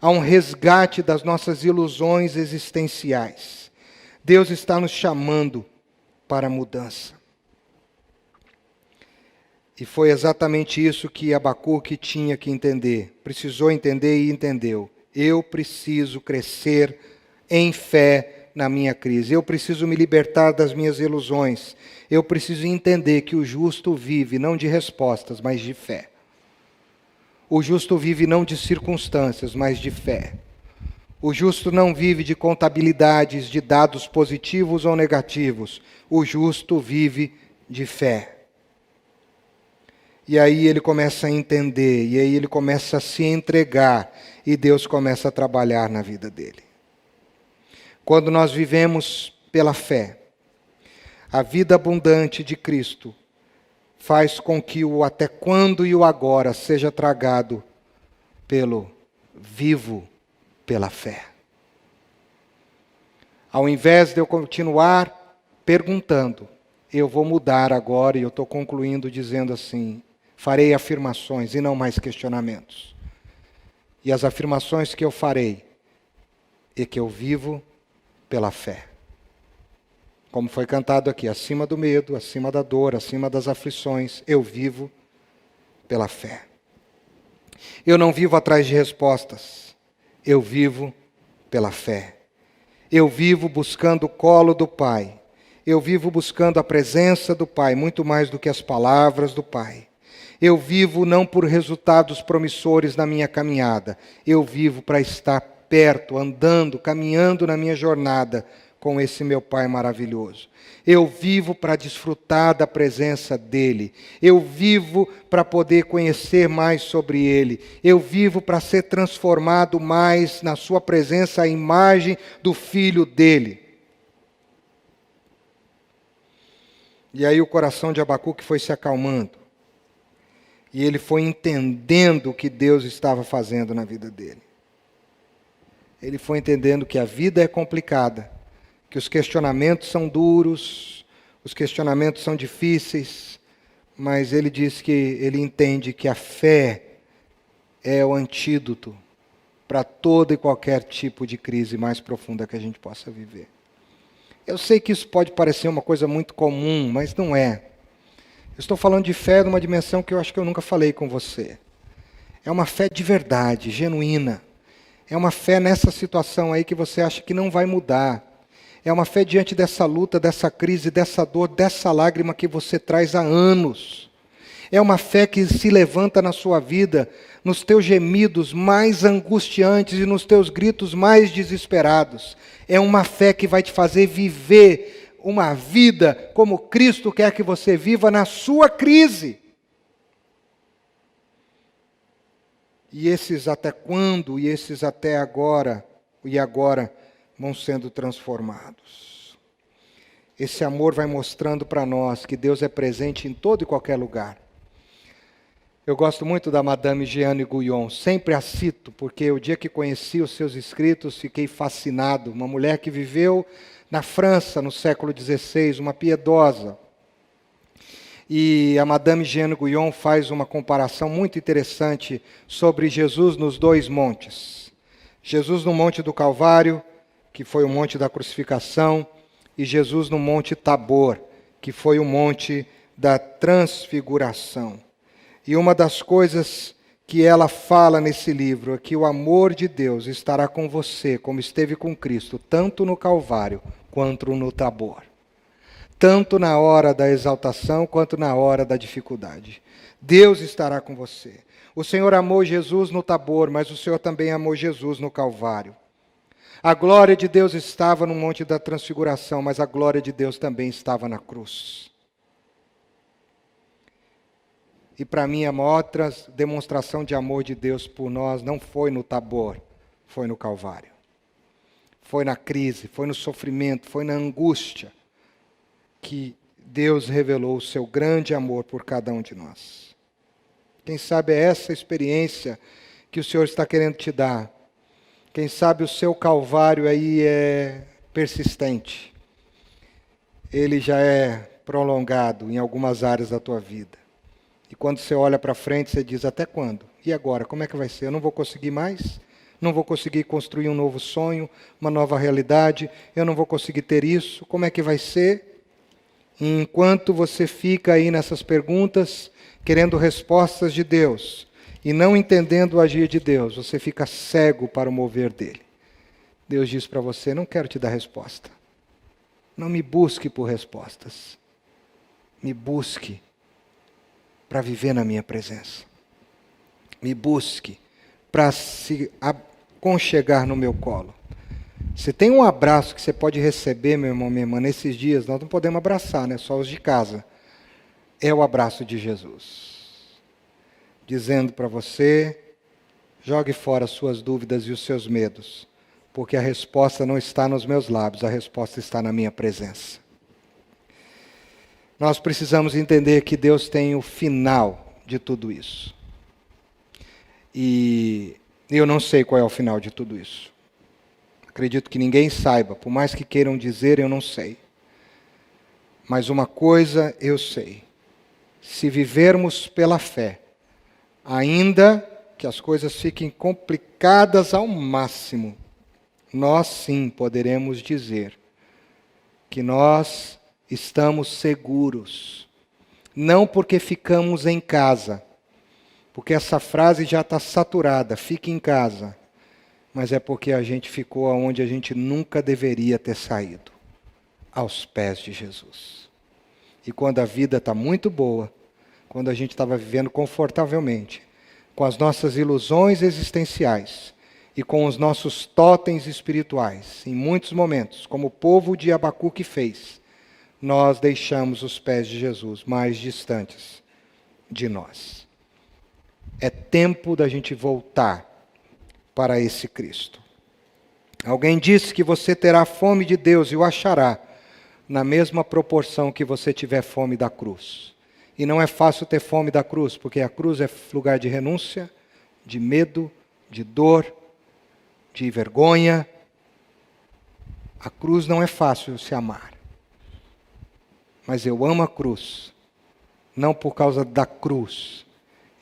[SPEAKER 1] a um resgate das nossas ilusões existenciais. Deus está nos chamando para a mudança. E foi exatamente isso que Abacuque tinha que entender. Precisou entender e entendeu. Eu preciso crescer em fé na minha crise. Eu preciso me libertar das minhas ilusões. Eu preciso entender que o justo vive não de respostas, mas de fé. O justo vive não de circunstâncias, mas de fé. O justo não vive de contabilidades, de dados positivos ou negativos. O justo vive de fé. E aí ele começa a entender, e aí ele começa a se entregar, e Deus começa a trabalhar na vida dele. Quando nós vivemos pela fé, a vida abundante de Cristo faz com que o até quando e o agora seja tragado pelo vivo pela fé. Ao invés de eu continuar perguntando, eu vou mudar agora, e eu estou concluindo dizendo assim: farei afirmações e não mais questionamentos. E as afirmações que eu farei é que eu vivo pela fé. Como foi cantado aqui, acima do medo, acima da dor, acima das aflições, eu vivo pela fé. Eu não vivo atrás de respostas, eu vivo pela fé. Eu vivo buscando o colo do Pai. Eu vivo buscando a presença do Pai, muito mais do que as palavras do Pai. Eu vivo não por resultados promissores na minha caminhada, eu vivo para estar perto, andando, caminhando na minha jornada com esse meu Pai maravilhoso. Eu vivo para desfrutar da presença dEle. Eu vivo para poder conhecer mais sobre Ele. Eu vivo para ser transformado mais na sua presença, à imagem do Filho dEle. E aí o coração de Abacuque foi se acalmando. E ele foi entendendo o que Deus estava fazendo na vida dele. Ele foi entendendo que a vida é complicada, que os questionamentos são duros, os questionamentos são difíceis, mas ele diz que ele entende que a fé é o antídoto para todo e qualquer tipo de crise mais profunda que a gente possa viver. Eu sei que isso pode parecer uma coisa muito comum, mas não é. Eu estou falando de fé numa dimensão que eu acho que eu nunca falei com você. É uma fé de verdade, genuína. É uma fé nessa situação aí que você acha que não vai mudar. É uma fé diante dessa luta, dessa crise, dessa dor, dessa lágrima que você traz há anos. É uma fé que se levanta na sua vida, nos teus gemidos mais angustiantes e nos teus gritos mais desesperados. É uma fé que vai te fazer viver uma vida como Cristo quer que você viva na sua crise. E esses até quando, e esses até agora, e agora, vão sendo transformados. Esse amor vai mostrando para nós que Deus é presente em todo e qualquer lugar. Eu gosto muito da Madame Jeanne Guyon, sempre a cito, porque o dia que conheci os seus escritos, fiquei fascinado. Uma mulher que viveu na França, no século XVI, uma piedosa. E a Madame Jeanne Guyon faz uma comparação muito interessante sobre Jesus nos dois montes. Jesus no Monte do Calvário, que foi o monte da crucificação, e Jesus no Monte Tabor, que foi o monte da transfiguração. E uma das coisas que ela fala nesse livro é que o amor de Deus estará com você, como esteve com Cristo, tanto no Calvário quanto no Tabor. Tanto na hora da exaltação quanto na hora da dificuldade. Deus estará com você. O Senhor amou Jesus no Tabor, mas o Senhor também amou Jesus no Calvário. A glória de Deus estava no Monte da Transfiguração, mas a glória de Deus também estava na cruz. E para mim a maior demonstração de amor de Deus por nós não foi no Tabor, foi no Calvário. Foi na crise, foi no sofrimento, foi na angústia que Deus revelou o seu grande amor por cada um de nós. Quem sabe é essa experiência que o Senhor está querendo te dar. Quem sabe o seu Calvário aí é persistente. Ele já é prolongado em algumas áreas da tua vida. E quando você olha para frente, você diz, até quando? E agora? Como é que vai ser? Eu não vou conseguir mais? Não vou conseguir construir um novo sonho, uma nova realidade? Eu não vou conseguir ter isso? Como é que vai ser? E enquanto você fica aí nessas perguntas, querendo respostas de Deus, e não entendendo o agir de Deus, você fica cego para o mover dele. Deus diz para você, não quero te dar resposta. Não me busque por respostas. Me busque para viver na minha presença. Me busque para se aconchegar no meu colo. Se tem um abraço que você pode receber, meu irmão, minha irmã, nesses dias, nós não podemos abraçar, né? Só os de casa. É o abraço de Jesus. Dizendo para você, jogue fora as suas dúvidas e os seus medos, porque a resposta não está nos meus lábios, a resposta está na minha presença. Nós precisamos entender que Deus tem o final de tudo isso. E eu não sei qual é o final de tudo isso. Acredito que ninguém saiba, por mais que queiram dizer, eu não sei. Mas uma coisa eu sei. Se vivermos pela fé, ainda que as coisas fiquem complicadas ao máximo, nós sim poderemos dizer que nós estamos seguros. Não porque ficamos em casa, porque essa frase já está saturada, fique em casa, mas é porque a gente ficou onde a gente nunca deveria ter saído, aos pés de Jesus. E quando a vida está muito boa, quando a gente estava vivendo confortavelmente, com as nossas ilusões existenciais e com os nossos totens espirituais, em muitos momentos, como o povo de Abacuque fez, nós deixamos os pés de Jesus mais distantes de nós. É tempo da gente voltar para esse Cristo. Alguém disse que você terá fome de Deus e o achará na mesma proporção que você tiver fome da cruz. E não é fácil ter fome da cruz, porque a cruz é lugar de renúncia, de medo, de dor, de vergonha. A cruz não é fácil se amar. Mas eu amo a cruz, não por causa da cruz.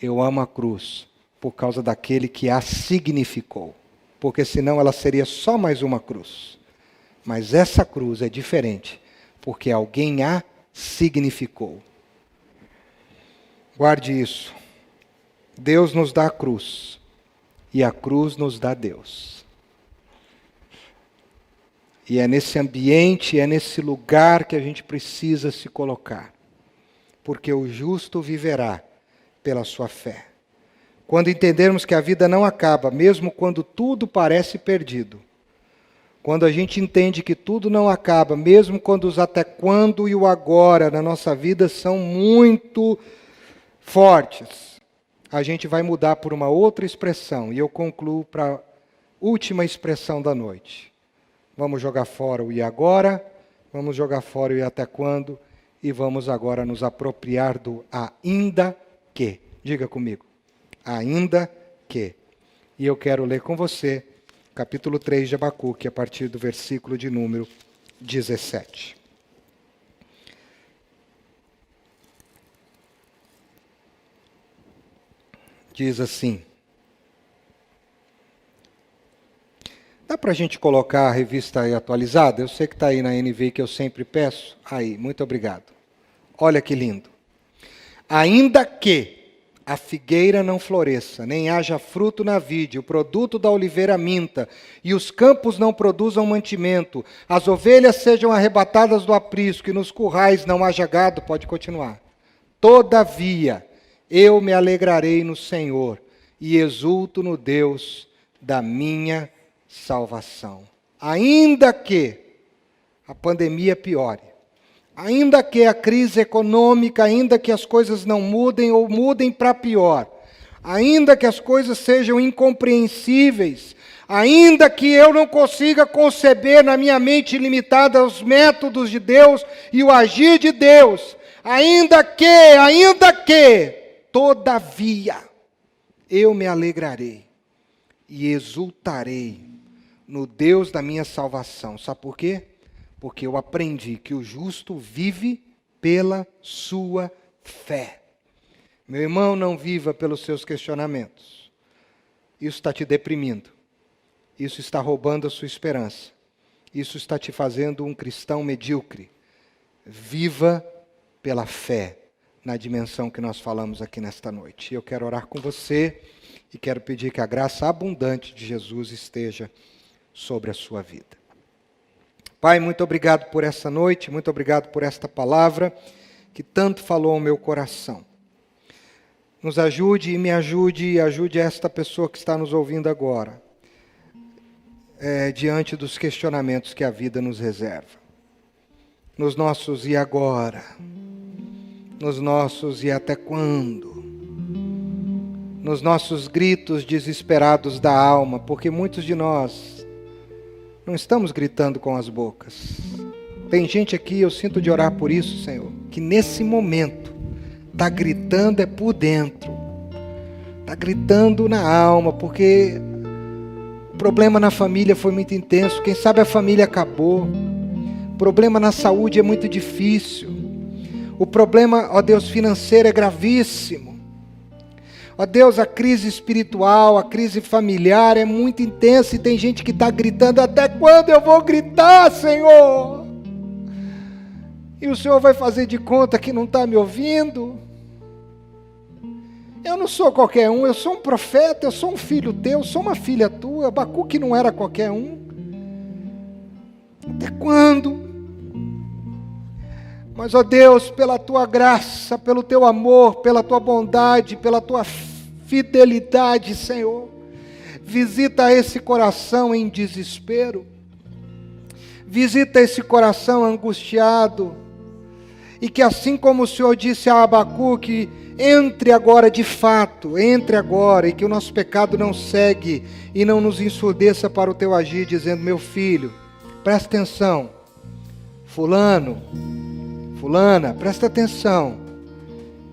[SPEAKER 1] Eu amo a cruz por causa daquele que a significou. Porque senão ela seria só mais uma cruz. Mas essa cruz é diferente, porque alguém a significou. Guarde isso. Deus nos dá a cruz, e a cruz nos dá Deus. E é nesse ambiente, é nesse lugar que a gente precisa se colocar. Porque o justo viverá pela sua fé. Quando entendermos que a vida não acaba, mesmo quando tudo parece perdido. Quando a gente entende que tudo não acaba, mesmo quando os até quando e o agora na nossa vida são muito fortes, a gente vai mudar por uma outra expressão. E eu concluo para a última expressão da noite. Vamos jogar fora o e agora, vamos jogar fora o e até quando, e vamos agora nos apropriar do ainda que. Diga comigo. Ainda que. E eu quero ler com você capítulo 3 de Abacuque, a partir do versículo de número 17. Diz assim. Dá para a gente colocar a revista aí atualizada? Eu sei que está aí na NVI que eu sempre peço. Aí, muito obrigado. Olha que lindo. Ainda que a figueira não floresça, nem haja fruto na vide, o produto da oliveira minta, e os campos não produzam mantimento, as ovelhas sejam arrebatadas do aprisco, e nos currais não haja gado, pode continuar. Todavia, eu me alegrarei no Senhor, e exulto no Deus da minha salvação. Ainda que a pandemia piore, ainda que a crise econômica, ainda que as coisas não mudem ou mudem para pior, ainda que as coisas sejam incompreensíveis, ainda que eu não consiga conceber na minha mente limitada os métodos de Deus e o agir de Deus, ainda que, todavia, eu me alegrarei e exultarei no Deus da minha salvação. Sabe por quê? Porque eu aprendi que o justo vive pela sua fé. Meu irmão, não viva pelos seus questionamentos. Isso está te deprimindo. Isso está roubando a sua esperança. Isso está te fazendo um cristão medíocre. Viva pela fé, na dimensão que nós falamos aqui nesta noite. Eu quero orar com você e quero pedir que a graça abundante de Jesus esteja sobre a sua vida. Pai, muito obrigado por essa noite, muito obrigado por esta palavra que tanto falou ao meu coração. Nos ajude e me ajude e ajude esta pessoa que está nos ouvindo agora, diante dos questionamentos que a vida nos reserva. Nos nossos e agora, nos nossos e até quando, nos nossos gritos desesperados da alma, porque muitos de nós não estamos gritando com as bocas. Tem gente aqui, eu sinto de orar por isso, Senhor, que nesse momento está gritando por dentro. Está gritando na alma, porque o problema na família foi muito intenso. Quem sabe a família acabou. O problema na saúde é muito difícil. O problema, ó Deus, financeiro é gravíssimo. Ó Deus, a crise espiritual, a crise familiar é muito intensa e tem gente que está gritando, até quando eu vou gritar, Senhor? E o Senhor vai fazer de conta que não está me ouvindo? Eu não sou qualquer um, eu sou um profeta, eu sou um filho teu, eu sou uma filha tua. Abacuque não era qualquer um. Até quando? Mas, ó Deus, pela tua graça, pelo teu amor, pela tua bondade, pela tua fidelidade, Senhor, visita esse coração em desespero, visita esse coração angustiado, e que assim como o Senhor disse a Abacuque, entre agora de fato, entre agora, e que o nosso pecado não segue e não nos ensurdeça para o teu agir, dizendo, meu filho, presta atenção, fulano, fulana, presta atenção,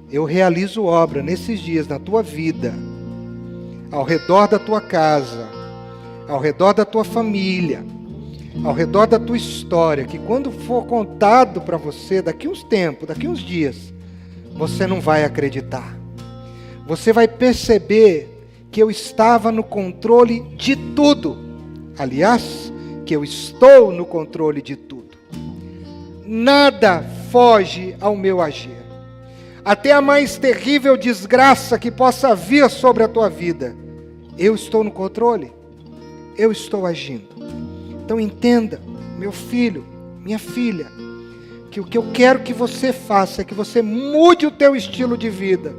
[SPEAKER 1] eu realizo obra nesses dias na tua vida, ao redor da tua casa, ao redor da tua família, ao redor da tua história, que quando for contado para você, daqui uns tempos, daqui uns dias, você não vai acreditar. Você vai perceber que eu estava no controle de tudo. Aliás, que eu estou no controle de tudo. Nada foge ao meu agir. Até a mais terrível desgraça que possa vir sobre a tua vida, eu estou no controle. Eu estou agindo. Então entenda, meu filho, minha filha, que o que eu quero que você faça é que você mude o teu estilo de vida.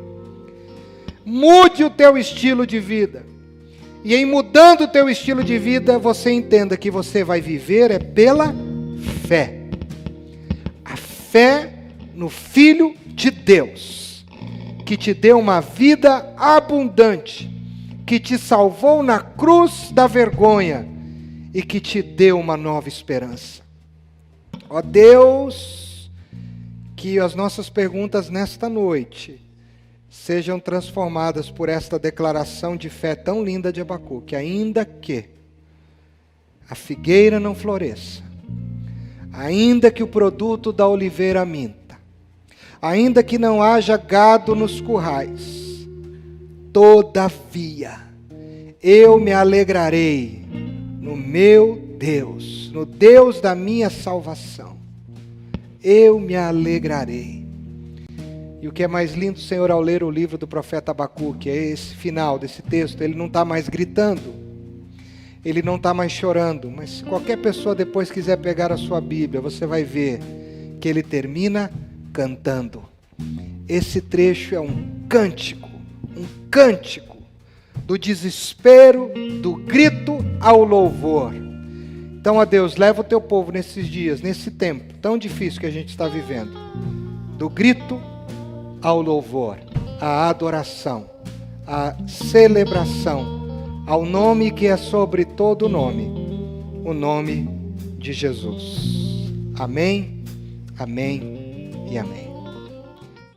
[SPEAKER 1] Mude o teu estilo de vida. E em mudando o teu estilo de vida, você entenda que você vai viver é pela fé. A fé no Filho de Deus, que te deu uma vida abundante, que te salvou na cruz da vergonha e que te deu uma nova esperança. Ó Deus, que as nossas perguntas nesta noite sejam transformadas por esta declaração de fé tão linda de Abacuque, ainda que a figueira não floresça, ainda que o produto da oliveira minta, ainda que não haja gado nos currais, todavia eu me alegrarei no meu Deus, no Deus da minha salvação. Eu me alegrarei. E o que é mais lindo, Senhor, ao ler o livro do profeta Abacuque, é esse final desse texto. Ele não está mais gritando, ele não está mais chorando, mas se qualquer pessoa depois quiser pegar a sua Bíblia, você vai ver que ele termina cantando. Esse trecho é um cântico do desespero, do grito ao louvor. Então, ó Deus, leva o teu povo nesses dias, nesse tempo tão difícil que a gente está vivendo, do grito ao louvor, à adoração, à celebração, ao nome que é sobre todo nome, o nome de Jesus. Amém, amém e amém.